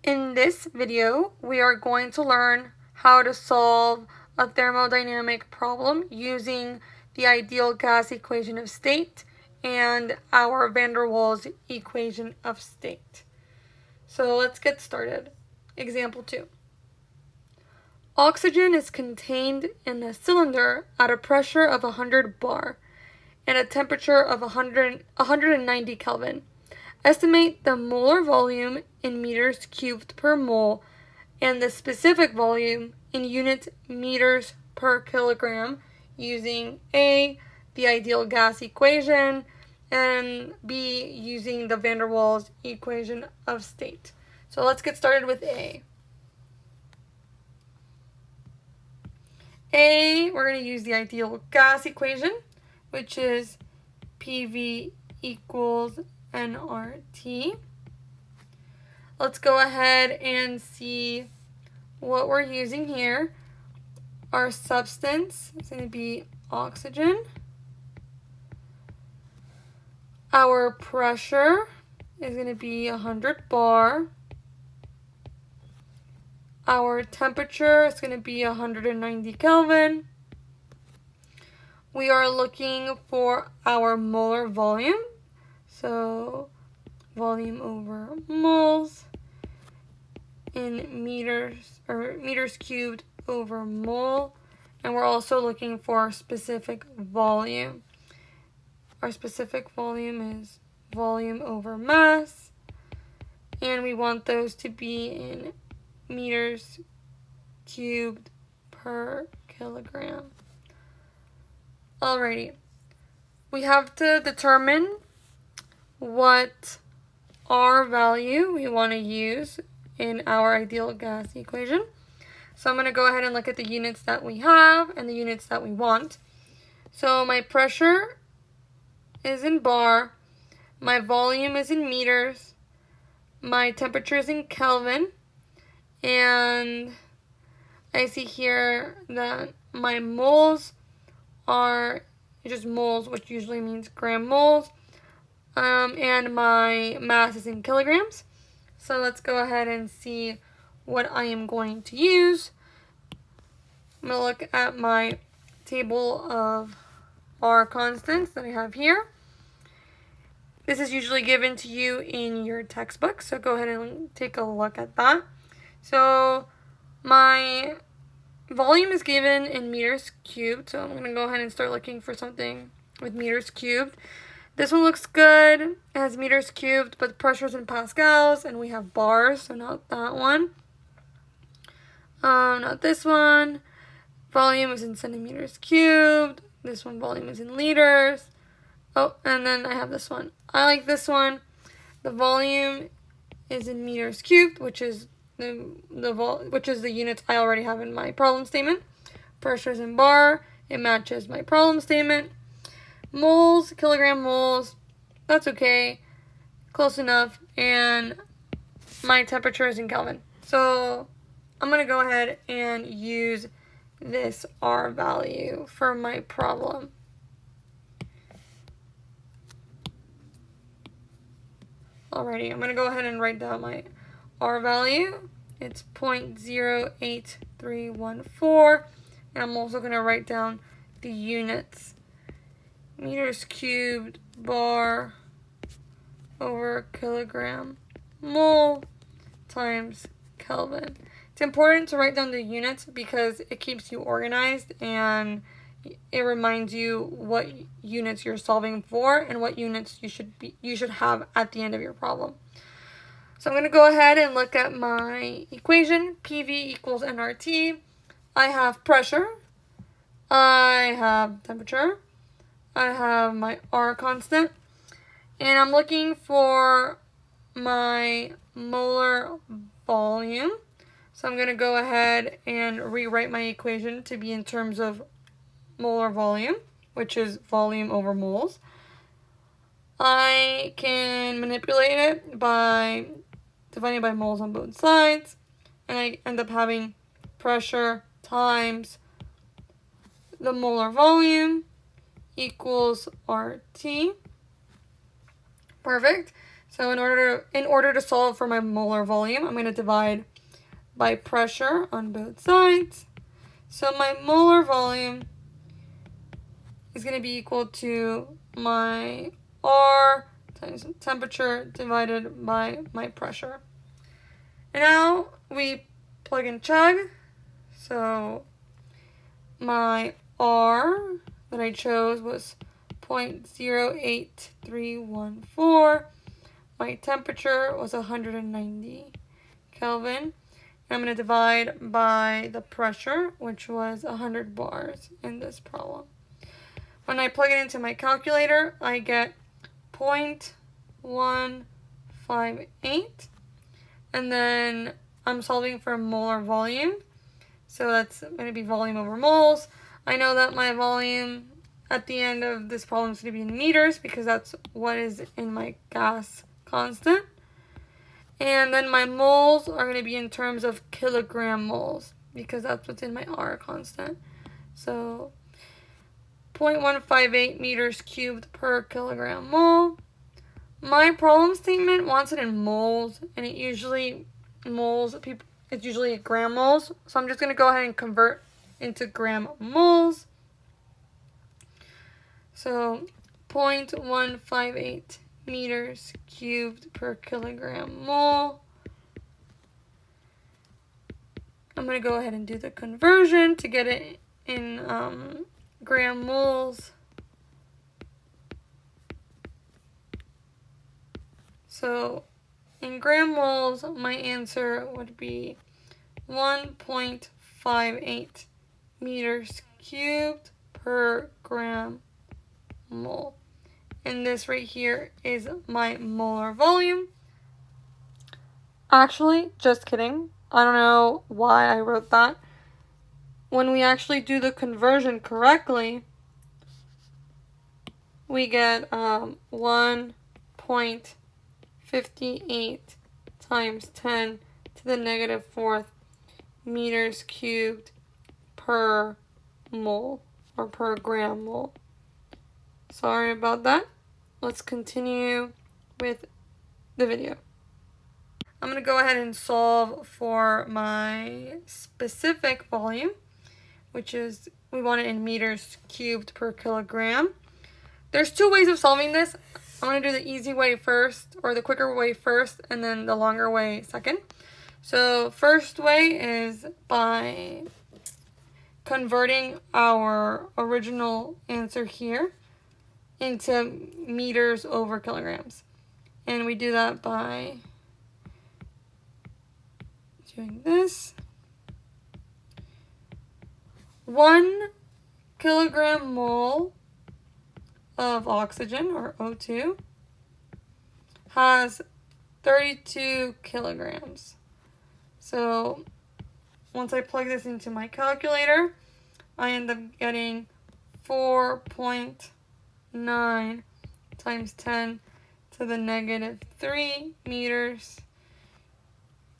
In this video, we are going to learn how to solve a thermodynamic problem using the ideal gas equation of state and our van der Waals equation of state. So let's get started. Example 2. Oxygen is contained in a cylinder at a pressure of 100 bar and a temperature of 190 Kelvin. Estimate the molar volume in meters cubed per mole and the specific volume in unit meters per kilogram using A, the ideal gas equation, and B, using the van der Waals equation of state. So let's get started with A. We're going to use the ideal gas equation, which is PV equals nRT. Let's go ahead and see what we're using here. Our substance is going to be oxygen. Our pressure is going to be 100 bar. Our temperature is going to be 190 Kelvin. We are looking for our molar volume. So volume over moles in meters, or meters cubed over mole. And we're also looking for our specific volume. Our specific volume is volume over mass. And we want those to be in meters cubed per kilogram. Alrighty. We have to determine what R value we want to use in our ideal gas equation. So I'm going to go ahead and look at the units that we have and the units that we want. So my pressure is in bar, my volume is in meters, my temperature is in Kelvin, and I see here that my moles are just moles, which usually means gram moles. And my mass is in kilograms. So let's go ahead and see what I am going to use. I'm going to look at my table of R constants that I have here. This is usually given to you in your textbook, so go ahead and take a look at that. So my volume is given in meters cubed, so I'm going to go ahead and start looking for something with meters cubed. This one looks good. It has meters cubed, but pressure's in pascals, and we have bars, so not that one. Not this one. Volume is in centimeters cubed. This one, volume is in liters. Oh, and then I have this one. I like this one. The volume is in meters cubed, which is the units I already have in my problem statement. Pressure is in bar. It matches my problem statement. Moles, kilogram moles, that's okay, close enough, and my temperature is in Kelvin. So I'm going to go ahead and use this R value for my problem. Alrighty, I'm going to go ahead and write down my R value. It's 0.08314, and I'm also going to write down the units. Meters cubed bar over kilogram mole times Kelvin. It's important to write down the units because it keeps you organized and it reminds you what units you're solving for and what units you should have at the end of your problem. So I'm going to go ahead and look at my equation. PV equals nRT. I have pressure. I have temperature. I have my R constant, and I'm looking for my molar volume. So I'm going to go ahead and rewrite my equation to be in terms of molar volume, which is volume over moles. I can manipulate it by dividing by moles on both sides, and I end up having pressure times the molar volume equals RT. Perfect. So in order to solve for my molar volume, I'm going to divide by pressure on both sides. So my molar volume is going to be equal to my R times temperature divided by my pressure. And now we plug and chug. So my R that I chose was 0.08314. My temperature was 190 Kelvin. And I'm going to divide by the pressure, which was 100 bars in this problem. When I plug it into my calculator, I get 0.158. And then I'm solving for molar volume. So that's going to be volume over moles. I know that my volume at the end of this problem is going to be in meters because that's what is in my gas constant. And then my moles are going to be in terms of kilogram moles because that's what's in my R constant. So 0.158 meters cubed per kilogram mole. My problem statement wants it in moles, and it usually it's usually gram moles. So I'm just going to go ahead and convert into gram moles. So 0.158 meters cubed per kilogram mole. I'm going to go ahead and do the conversion to get it in gram moles. So in gram moles, my answer would be 1.58 meters cubed per gram mole. And this right here is my molar volume. Actually, just kidding. I don't know why I wrote that. When we actually do the conversion correctly, we get 1.58 times 10 to the negative fourth meters cubed per mole or per gram mole. Sorry about that. Let's continue with the video. I'm going to go ahead and solve for my specific volume, which is, we want it in meters cubed per kilogram. There's two ways of solving this. I'm going to do the easy way first, or the quicker way first, and then the longer way second. So first way is by converting our original answer here into meters over kilograms. And we do that by doing this. 1 kilogram mole of oxygen, or O2, has 32 kilograms. So once I plug this into my calculator, I end up getting 4.9 times 10 to the negative 3 meters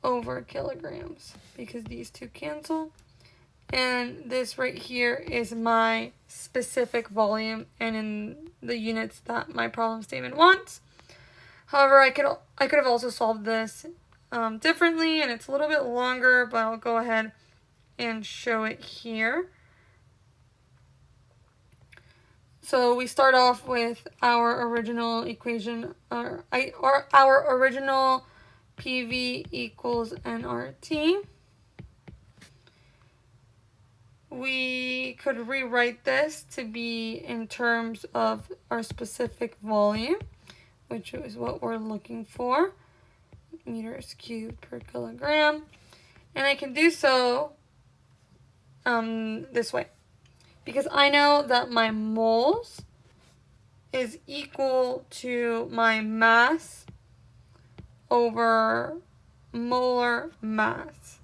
over kilograms, because these two cancel. And this right here is my specific volume and in the units that my problem statement wants. However, I could have also solved this differently, and it's a little bit longer, but I'll go ahead and show it here. So we start off with our original equation, or our original PV equals nRT. We could rewrite this to be in terms of our specific volume, which is what we're looking for, meters cubed per kilogram. And I can do so this way, because I know that my moles is equal to my mass over molar mass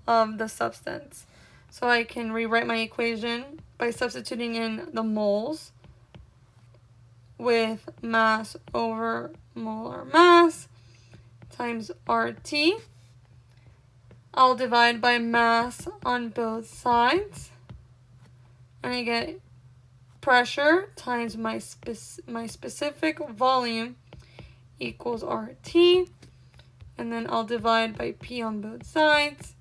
of the substance. So I can rewrite my equation by substituting in the moles with mass over molar mass times RT. I'll divide by mass on both sides, and I get pressure times my specific volume equals RT. And then I'll divide by P on both sides.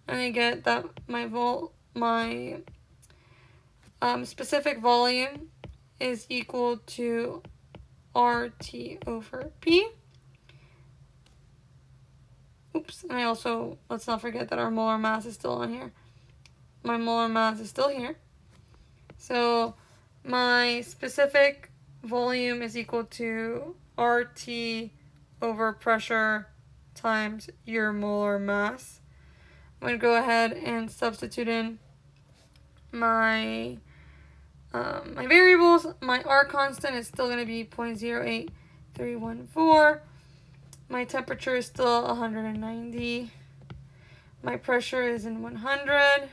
And I get that my specific volume is equal to RT over P. Oops, and I also, let's not forget that our molar mass is still on here. My molar mass is still here. So my specific volume is equal to RT over pressure times your molar mass. I'm going to go ahead and substitute in my my variables. My R constant is still going to be 0.08314. My temperature is still 190. My pressure is in 100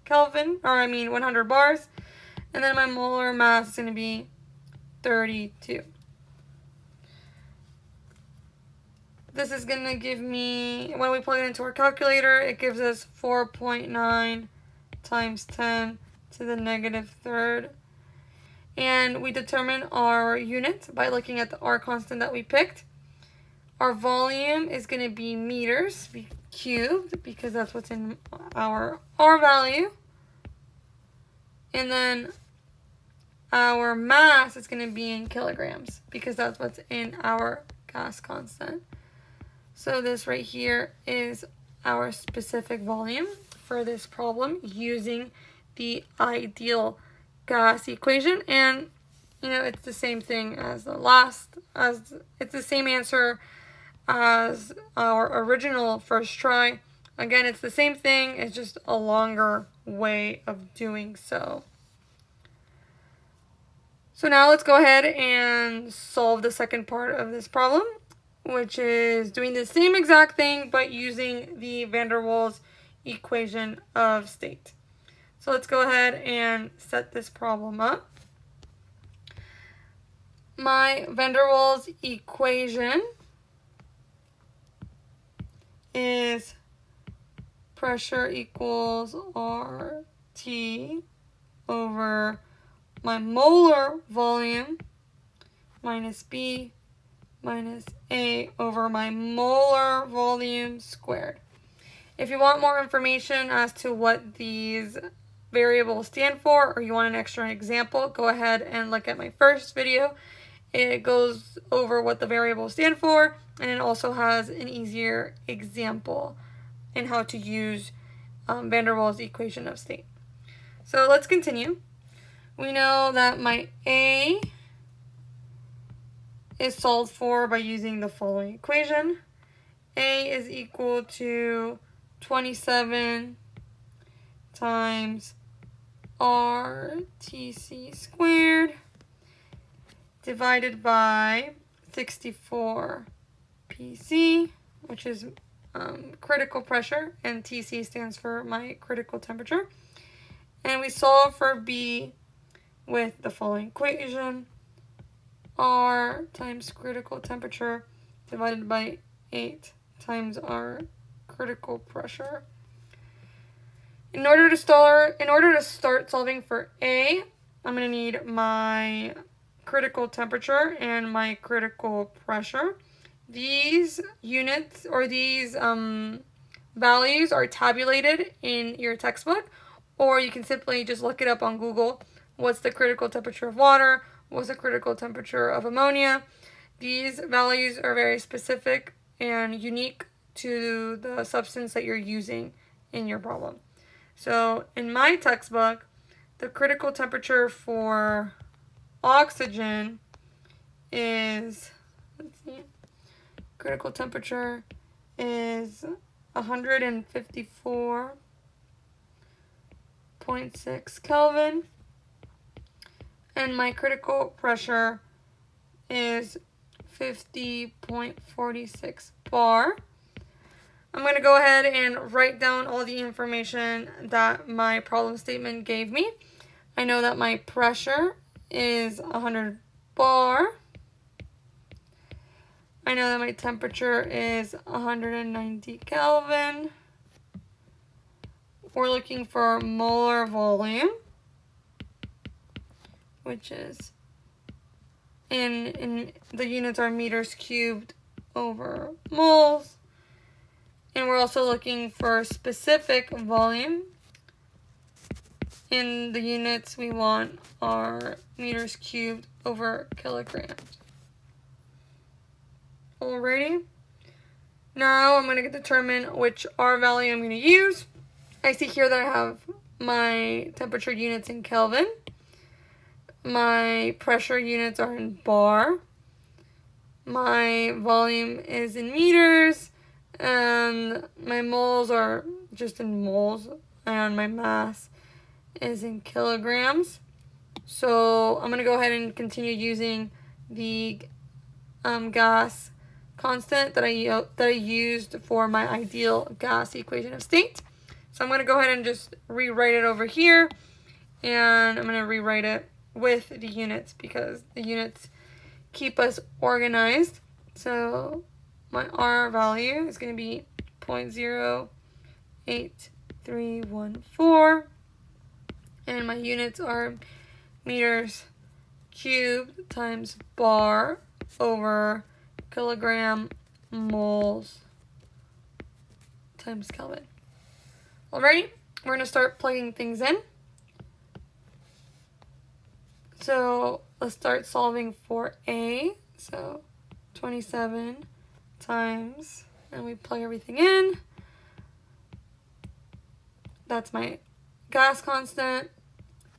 Kelvin, or I mean 100 bars. And then my molar mass is going to be 32. This is going to give me, when we plug it into our calculator, it gives us 4.9 times 10 to the negative third. And we determine our unit by looking at the R constant that we picked. Our volume is going to be meters cubed, because that's what's in our R value. And then our mass is going to be in kilograms, because that's what's in our gas constant. So this right here is our specific volume for this problem using the ideal gas equation. And you know, it's the same thing as it's the same answer as our original first try. Again, it's the same thing, it's just a longer way of doing so. So now let's go ahead and solve the second part of this problem, which is doing the same exact thing but using the van der Waals equation of state. So let's go ahead and set this problem up. My van der Waals equation is pressure equals RT over my molar volume minus B minus A over my molar volume squared. If you want more information as to what these variables stand for, or you want an extra example, go ahead and look at my first video. It goes over what the variables stand for, and it also has an easier example in how to use van der Waals equation of state. So let's continue. We know that my A is solved for by using the following equation. A is equal to 27 times RTC squared divided by 64 PC, which is critical pressure, and TC stands for my critical temperature. And we solve for B with the following equation: R times critical temperature divided by 8 times our critical pressure. In order to start solving for A, I'm going to need my critical temperature and my critical pressure. These units, or these values, are tabulated in your textbook, or you can simply just look it up on Google. What's the critical temperature of water? What's the critical temperature of ammonia? These values are very specific and unique to the substance that you're using in your problem. So in my textbook, the critical temperature for oxygen is, critical temperature is 154.6 Kelvin. And my critical pressure is 50.46 bar. I'm going to go ahead and write down all the information that my problem statement gave me. I know that my pressure is 100 bar. I know that my temperature is 190 Kelvin. We're looking for molar volume, which is and the units are meters cubed over moles. And we're also looking for specific volume. And the units we want are meters cubed over kilograms. Alrighty. Now I'm going to determine which R value I'm going to use. I see here that I have my temperature units in Kelvin. My pressure units are in bar. My volume is in meters. And my moles are just in moles. And my mass is in kilograms. So I'm going to go ahead and continue using the gas constant that I used for my ideal gas equation of state. So I'm going to go ahead and just rewrite it over here, and I'm going to rewrite it with the units because the units keep us organized. So my R value is going to be 0.08314, and my units are meters cubed times bar over kilogram moles times Kelvin. Alrighty, we're going to start plugging things in. So let's start solving for A. So 27 times, and we plug everything in. That's my gas constant.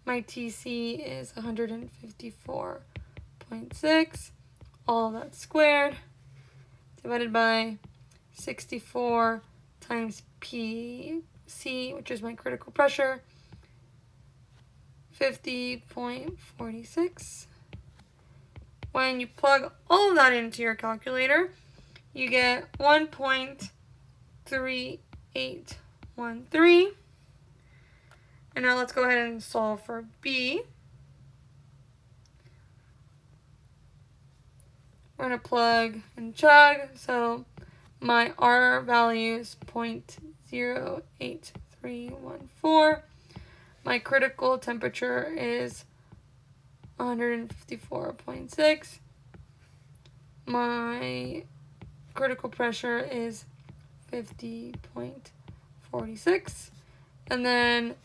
My TC is 154.6. All of that squared divided by 64 times PC, which is my critical pressure, 50.46. When you plug all of that into your calculator, you get 1.3813. And now let's go ahead and solve for B. We're going to plug and chug. So my R value is 0.08314. My critical temperature is 154.6. My critical pressure is 50.46. And then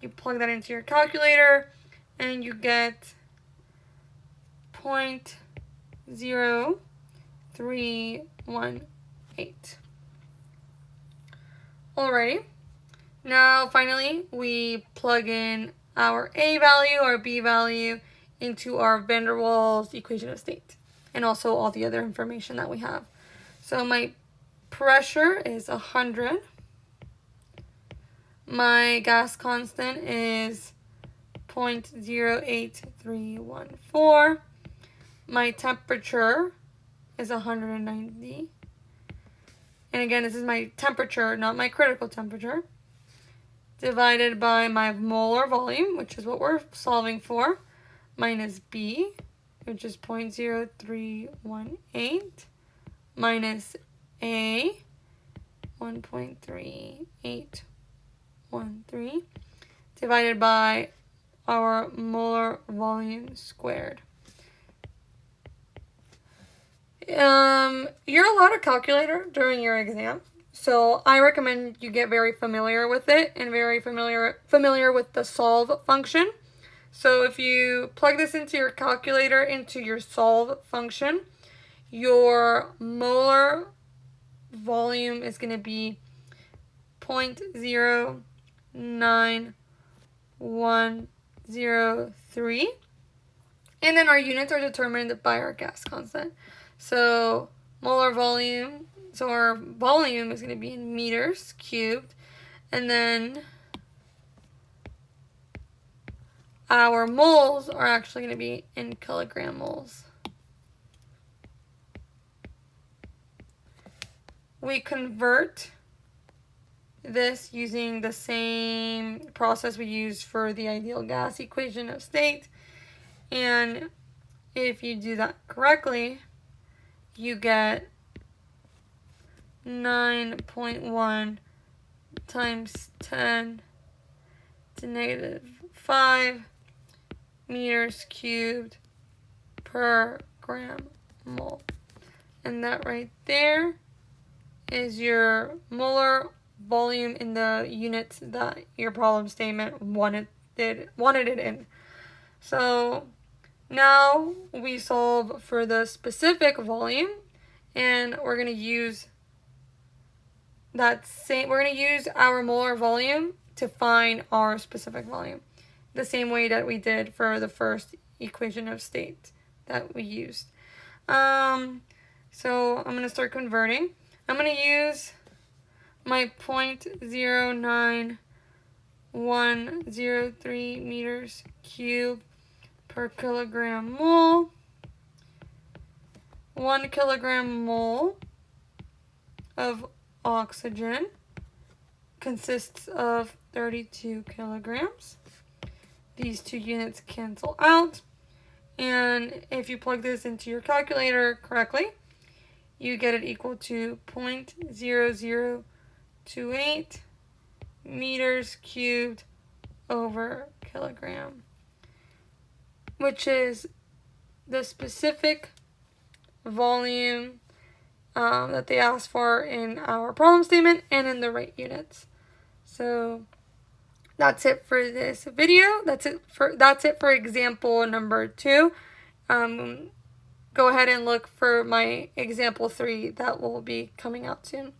you plug that into your calculator and you get 0.0318. Alrighty. Now finally we plug in our A value, our B value into our van der Waals equation of state, and also all the other information that we have. So my pressure is 100. My gas constant is 0.08314. My temperature is 190. And again, this is my temperature, not my critical temperature, divided by my molar volume, which is what we're solving for, minus B, which is 0.0318, minus A, 1.3813, divided by our molar volume squared. You're allowed a calculator during your exam, so I recommend you get very familiar with it and very familiar with the solve function. So if you plug this into your calculator, into your solve function, your molar volume is going to be 0.09103, and then our units are determined by our gas constant. So molar volume, so our volume is going to be in meters cubed, and then our moles are actually going to be in kilogram moles. We convert this using the same process we used for the ideal gas equation of state, and if you do that correctly, you get 9.1 times 10 to negative 5 meters cubed per gram mole. And that right there is your molar volume in the units that your problem statement wanted it in. So now we solve for the specific volume, and we're going to use our molar volume to find our specific volume, the same way that we did for the first equation of state that we used. So I'm going to start converting. I'm going to use my 0.09103 meters cubed per kilogram mole. 1 kilogram mole of oxygen consists of 32 kilograms. These two units cancel out, and if you plug this into your calculator correctly, you get it equal to 0.0028 meters cubed over kilogram, which is the specific volume that they asked for in our problem statement and in the right units. So that's it for this video. That's it for example number 2. Go ahead and look for my example 3 that will be coming out soon.